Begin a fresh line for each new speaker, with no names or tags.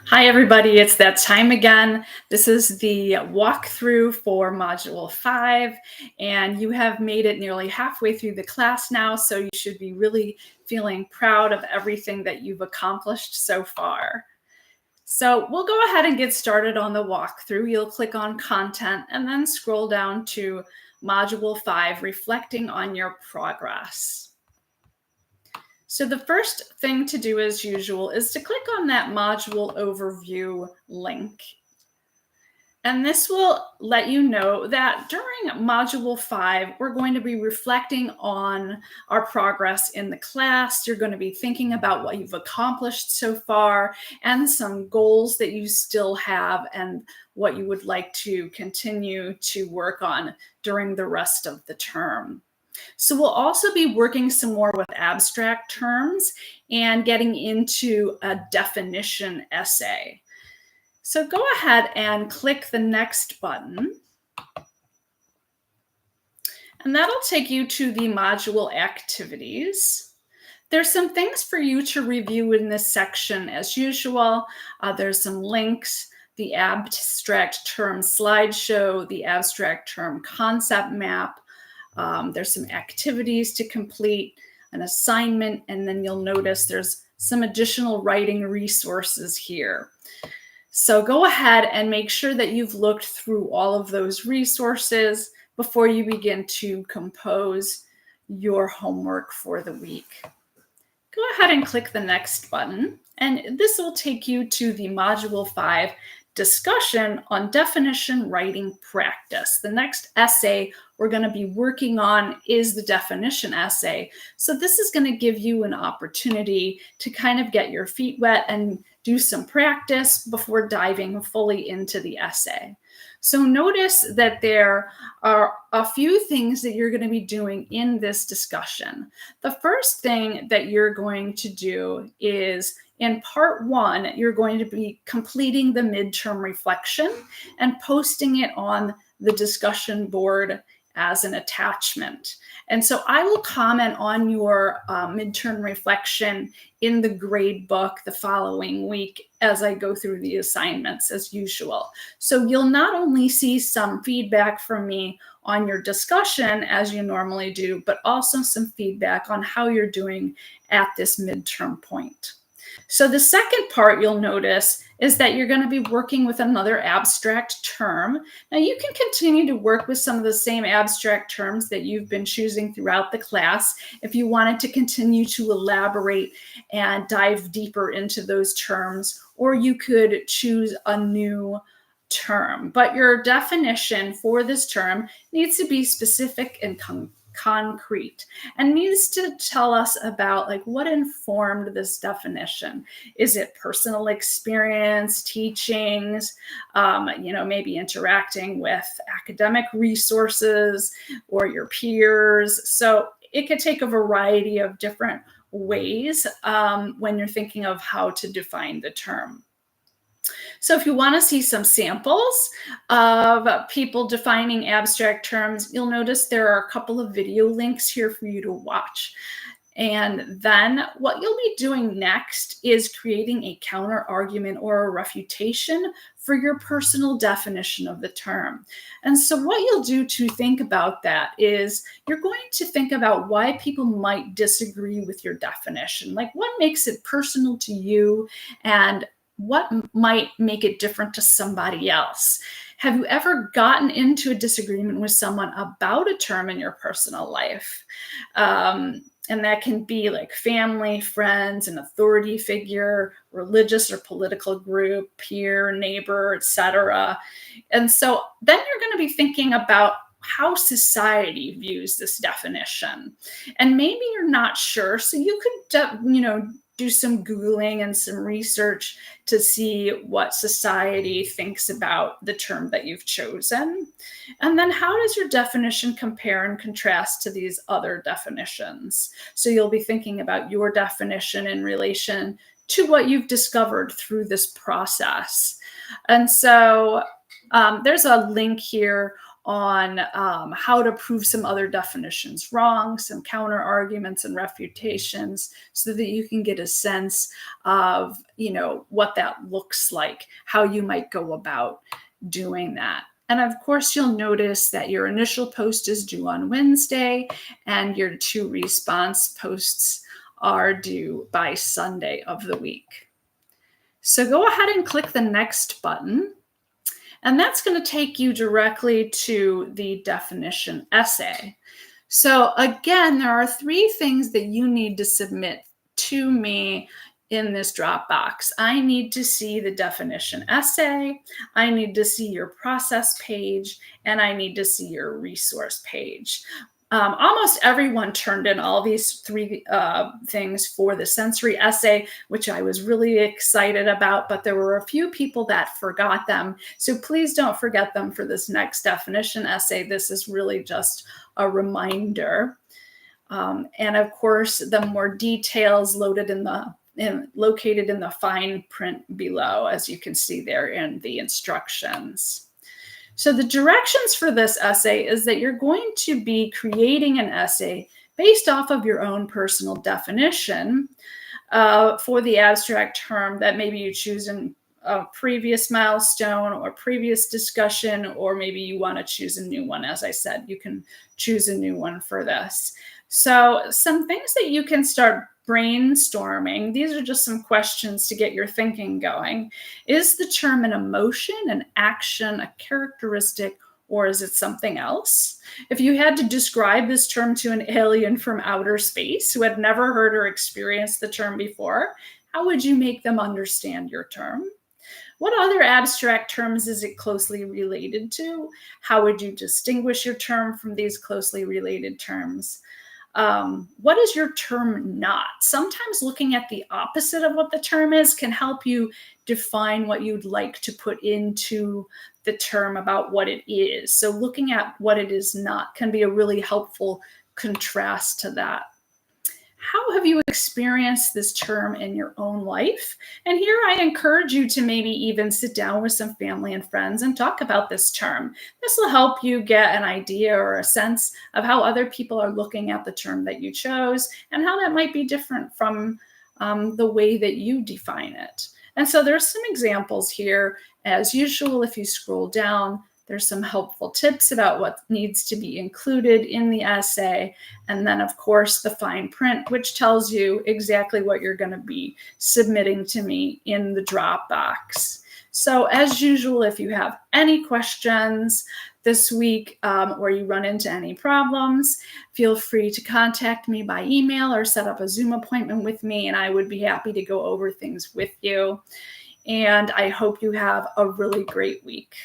Hi, everybody. It's that time again. This is the walkthrough for Module 5, and you have made it nearly halfway through the class now, so you should be really feeling proud of everything that you've accomplished so far. So we'll go ahead and get started on the walkthrough. You'll click on Content and then scroll down to Module 5, Reflecting on Your Progress. So the first thing to do, as usual, is to click on that module overview link. And this will let you know that during Module 5, we're going to be reflecting on our progress in the class. You're going to be thinking about what you've accomplished so far and some goals that you still have and what you would like to continue to work on during the rest of the term. So we'll also be working some more with abstract terms and getting into a definition essay. So go ahead and click the next button. And that'll take you to the module activities. There's some things for you to review in this section as usual. There's some links, the abstract term slideshow, the abstract term concept map. There's some activities to complete, an assignment, and then you'll notice there's some additional writing resources here. So go ahead and make sure that you've looked through all of those resources before you begin to compose your homework for the week. Go ahead and click the next button, and this will take you to the Module 5 discussion on definition writing practice. The next essay we're going to be working on is the definition essay. So this is going to give you an opportunity to kind of get your feet wet and do some practice before diving fully into the essay. So notice that there are a few things that you're going to be doing in this discussion. The first thing that you're going to do is in part 1, you're going to be completing the midterm reflection and posting it on the discussion board as an attachment. And so I will comment on your midterm reflection in the grade book the following week as I go through the assignments as usual. So you'll not only see some feedback from me on your discussion as you normally do, but also some feedback on how you're doing at this midterm point. So the second part you'll notice is that you're going to be working with another abstract term. Now you can continue to work with some of the same abstract terms that you've been choosing throughout the class if you wanted to continue to elaborate and dive deeper into those terms, or you could choose a new term. But your definition for this term needs to be specific and concrete and needs to tell us about what informed this definition. Is it personal experience, teachings, maybe interacting with academic resources or your peers? So it could take a variety of different ways when you're thinking of how to define the term. So if you want to see some samples of people defining abstract terms, you'll notice there are a couple of video links here for you to watch. And then what you'll be doing next is creating a counter argument or a refutation for your personal definition of the term. And so what you'll do to think about that is you're going to think about why people might disagree with your definition. Like what makes it personal to you and what might make it different to somebody else? Have you ever gotten into a disagreement with someone about a term in your personal life? And that can be like family, friends, an authority figure, religious or political group, peer, neighbor, etc. And so then you're going to be thinking about how society views this definition. And maybe you're not sure, so you could, do some Googling and some research to see what society thinks about the term that you've chosen. And then how does your definition compare and contrast to these other definitions? So you'll be thinking about your definition in relation to what you've discovered through this process. And so there's a link here on how to prove some other definitions wrong, some counter arguments and refutations, so that you can get a sense of, what that looks like, how you might go about doing that. And of course, you'll notice that your initial post is due on Wednesday and your 2 response posts are due by Sunday of the week. So go ahead and click the next button, and that's going to take you directly to the definition essay. So again, there are 3 things that you need to submit to me in this Dropbox. I need to see the definition essay, I need to see your process page, and I need to see your resource page. Almost everyone turned in all these 3 things for the sensory essay, which I was really excited about, but there were a few people that forgot them. So please don't forget them for this next definition essay. This is really just a reminder. And of course, the more details located in the fine print below, as you can see there in the instructions. So the directions for this essay is that you're going to be creating an essay based off of your own personal definition for the abstract term that maybe you choose in a previous milestone or previous discussion, or maybe you want to choose a new one. As I said, you can choose a new one for this. So some things that you can start brainstorming, these are just some questions to get your thinking going. Is the term an emotion, an action, a characteristic, or is it something else? If you had to describe this term to an alien from outer space who had never heard or experienced the term before, how would you make them understand your term? What other abstract terms is it closely related to? How would you distinguish your term from these closely related terms? What is your term not? Sometimes looking at the opposite of what the term is can help you define what you'd like to put into the term about what it is. So looking at what it is not can be a really helpful contrast to that. How have you experienced this term in your own life? And here I encourage you to maybe even sit down with some family and friends and talk about this term. This will help you get an idea or a sense of how other people are looking at the term that you chose and how that might be different from the way that you define it. And so there's some examples here. As usual, if you scroll down, there's some helpful tips about what needs to be included in the essay. And then, of course, the fine print, which tells you exactly what you're going to be submitting to me in the Dropbox. So as usual, if you have any questions this week or you run into any problems, feel free to contact me by email or set up a Zoom appointment with me, and I would be happy to go over things with you. And I hope you have a really great week.